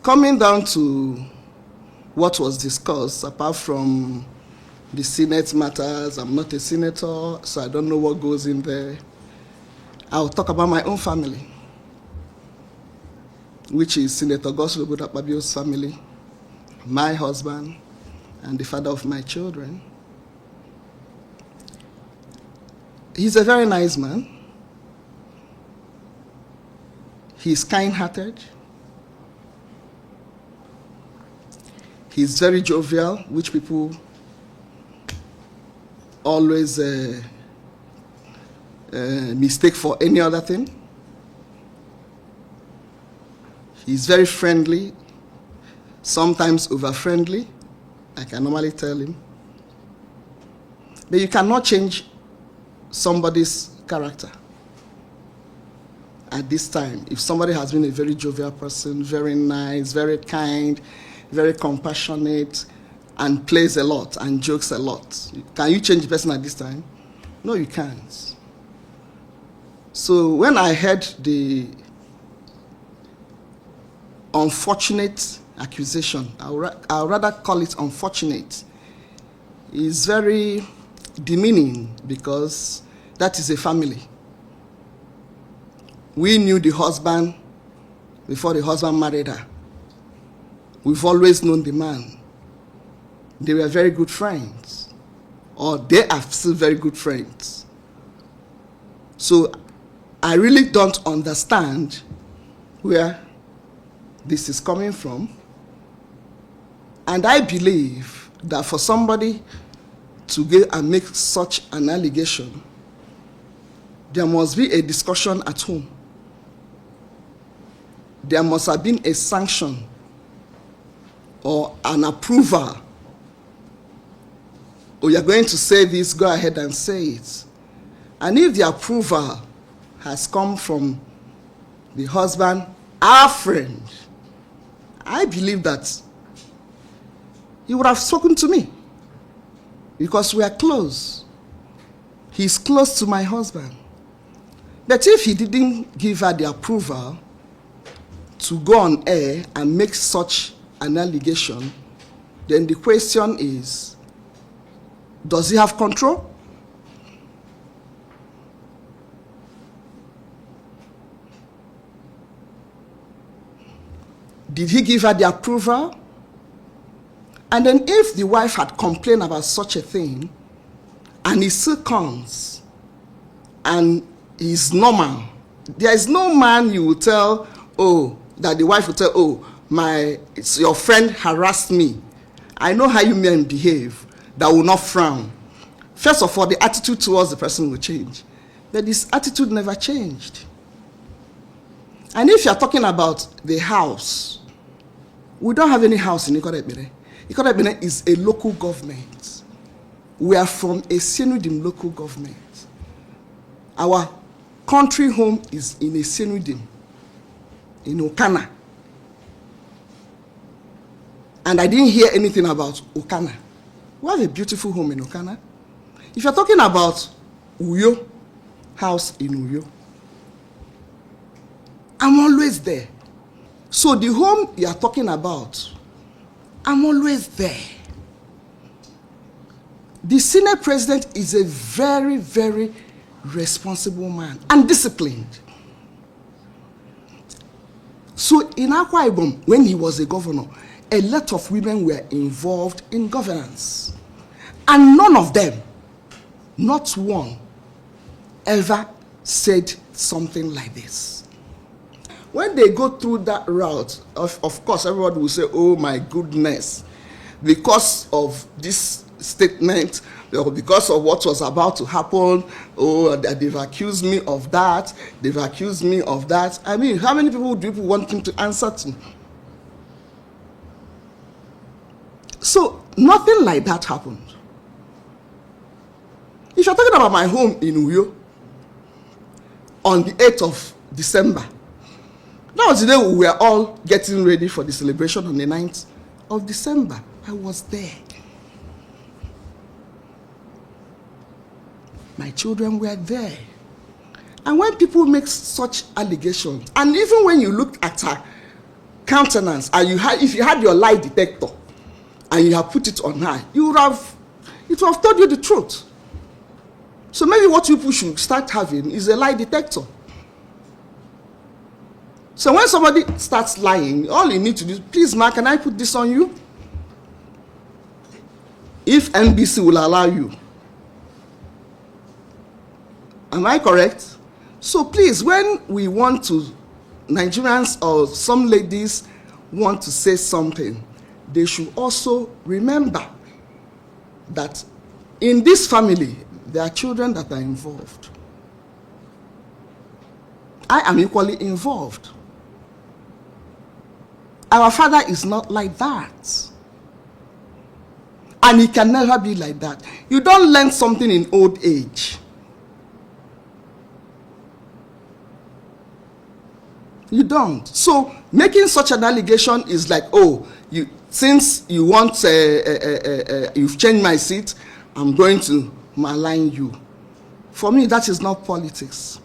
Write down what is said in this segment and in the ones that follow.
Coming down to what was discussed, apart from the Senate matters, I'm not a senator, so I don't know what goes in there. I'll talk about my own family, which is Senator Akpabio's family, my husband, and the father of my children. He's a very nice man. He's kind-hearted. He's very jovial, which people always mistake for any other thing. He's very friendly, sometimes over-friendly, I can normally tell him. But you cannot change somebody's character at this time. If somebody has been a very jovial person, very nice, very kind, very compassionate, and plays a lot and jokes a lot, can you change the person at this time? No, you can't. So when I heard the unfortunate accusation, I'll rather call it unfortunate, it's very demeaning because that is a family. We knew the husband before the husband married her. We've always known the man. They were very good friends, or they are still very good friends. So I really don't understand where this is coming from. And I believe that for somebody to go and make such an allegation, there must be a discussion at home. There must have been a sanction or an approval. Oh, you're going to say this, go ahead and say it. And if the approval has come from the husband, our friend, I believe that he would have spoken to me because we are close. He's close to my husband. But if he didn't give her the approval to go on air and make such an allegation, then the question is, does he have control? Did he give her the approval? And then if the wife had complained about such a thing, and he still comes, and he's normal, there is no man you will tell, oh, that the wife will tell, oh, your friend harassed me. I know how you men behave, that will not frown. First of all, the attitude towards the person will change. But this attitude never changed. And if you're talking about the house, we don't have any house in Ikorebene. Ikorebene is a local government. We are from a Senudim local government. Our country home is in a Senudim, in Okana. And I didn't hear anything about Okana. We have a beautiful home in Okana. If you're talking about Uyo, house in Uyo, I'm always there. So the home you're talking about, I'm always there. The Senate president is a very, very responsible man and disciplined. So in Akwa Ibom, when he was a governor, a lot of women were involved in governance. And none of them, not one, ever said something like this. When they go through that route, of course, everybody will say, oh my goodness, because of this statement, or because of what was about to happen, oh, they've accused me of that, they've accused me of that. I mean, how many people do people want him to answer to? So, nothing like that happened. If you're talking about my home in Uyo, on the 8th of December, that was the day we were all getting ready for the celebration on the 9th of December. I was there. My children were there. And when people make such allegations, and even when you look at her countenance, and if you had your lie detector and you have put it on high, it would have told you the truth. So maybe what you people should start having is a lie detector. So when somebody starts lying, all you need to do, please, ma, can I put this on you? If NBC will allow you. Am I correct? So please, when we want to, Nigerians or some ladies want to say something, they should also remember that in this family, there are children that are involved. I am equally involved. Our father is not like that. And he can never be like that. You don't learn something in old age. You don't. So making such an allegation is like, oh, since you want, you've changed my seat, I'm going to malign you. For me, that is not politics.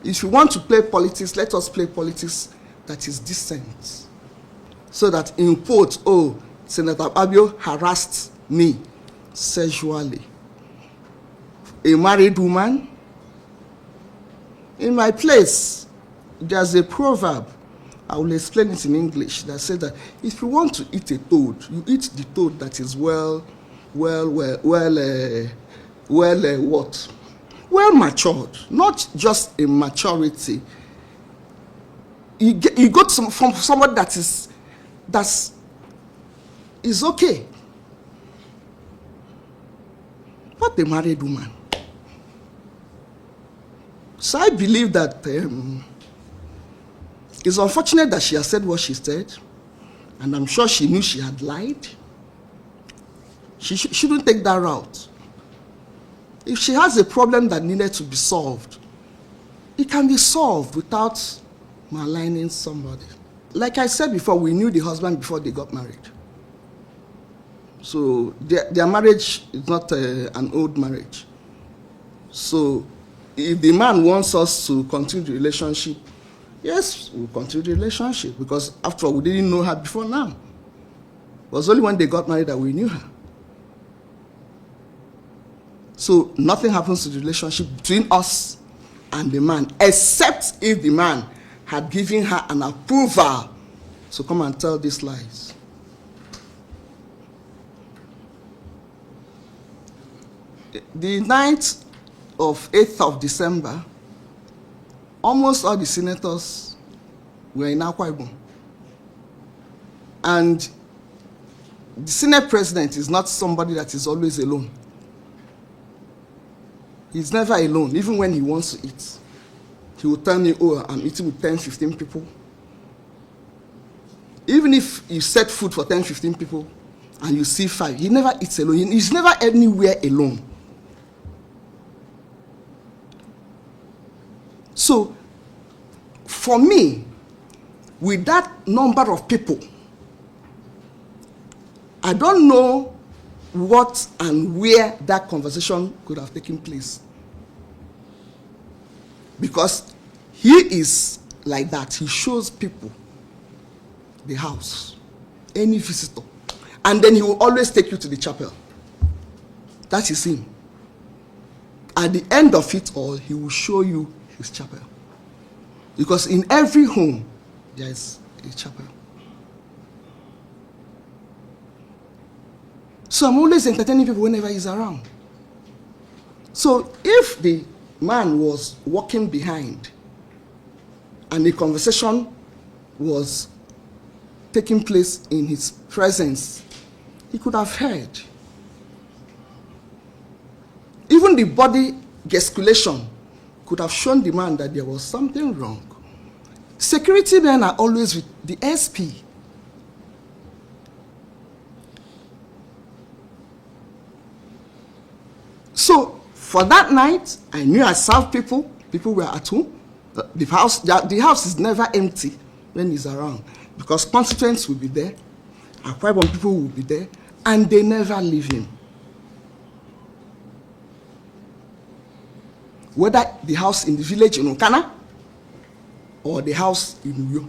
If you want to play politics, let us play politics that is decent. So that in quote, oh, Senator Akpabio harassed me sexually. A married woman. In my place, there's a proverb, I will explain it in English, that says that if you want to eat a toad, you eat the toad that is well matured, not just a maturity. You go from somebody that is okay. Not a married woman. So I believe that it's unfortunate that she has said what she said, and I'm sure she knew she had lied. She shouldn't take that route. If she has a problem that needed to be solved, it can be solved without maligning somebody. Like I said before, we knew the husband before they got married. So their marriage is not an old marriage. So if the man wants us to continue the relationship, yes, we'll continue the relationship, because after all, we didn't know her before now. It was only when they got married that we knew her. So nothing happens to the relationship between us and the man, except if the man had given her an approval to come and tell these lies. The night of 8th of December, almost all the senators were in Akpabio. And the Senate president is not somebody that is always alone. He's never alone, even when he wants to eat. He will tell me, oh, I'm eating with 10, 15 people. Even if you set food for 10, 15 people and you see 5, he never eats alone. He's never anywhere alone. So, for me, with that number of people, I don't know what and where that conversation could have taken place. Because he is like that. He shows people the house, any visitor. And then he will always take you to the chapel. That is him. At the end of it all, he will show you his chapel. Because in every home, there is a chapel. So I'm always entertaining people whenever he's around. So if the man was walking behind and the conversation was taking place in his presence, he could have heard. Even the body gesticulation could have shown the man that there was something wrong. Security men are always with the SP. So, for that night, I knew I served people. People were at home. The house is never empty when he's around, because constituents will be there, Akpabio people will be there, and they never leave him. Whether the house in the village in Okana or the house in Uyo.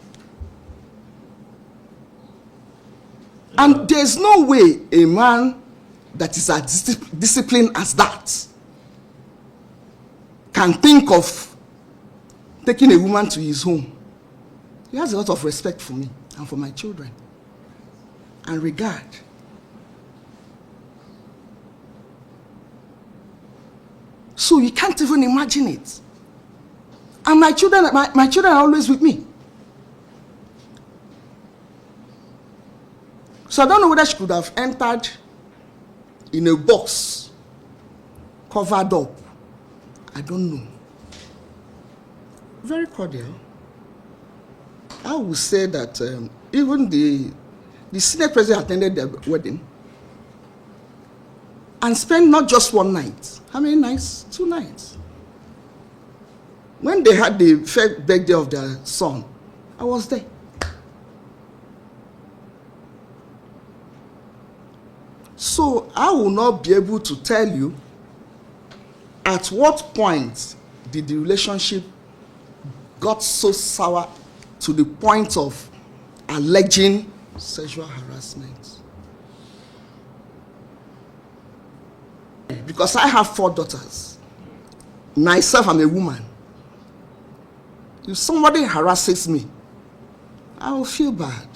And there's no way a man that is as disciplined as that can think of taking a woman to his home. He has a lot of respect for me and for my children and regard. So you can't even imagine it. And my children are always with me. So I don't know whether she could have entered in a box, covered up. I don't know. Very cordial. I would say that even the Senate president attended their wedding and spent not just one night. How many nights? 2 nights. When they had the first birthday of their son, I was there. So I will not be able to tell you at what point did the relationship got so sour to the point of alleging sexual harassment. Because I have 4 daughters. Myself, I'm a woman. If somebody harasses me, I will feel bad.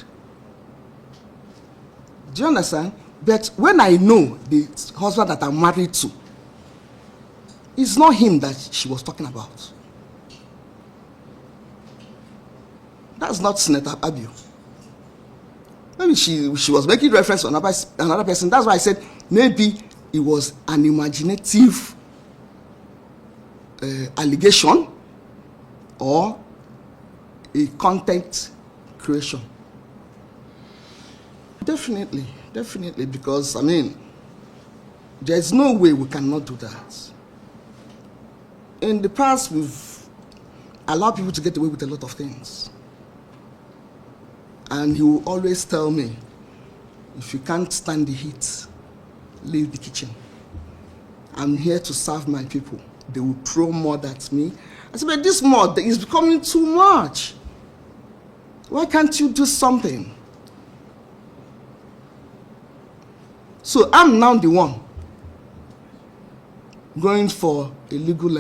Do you understand? But when I know the husband that I'm married to, it's not him that she was talking about. That's not Senator Akpabio. Maybe she was making reference to another person. That's why I said maybe it was an imaginative allegation or a content creation. Definitely, because I mean, there's no way we cannot do that. In the past, we've allowed people to get away with a lot of things. And he will always tell me, if you can't stand the heat, leave the kitchen. I'm here to serve my people. They will throw mud at me. I said, but this mud is becoming too much. Why can't you do something? So I'm now the one going for a legal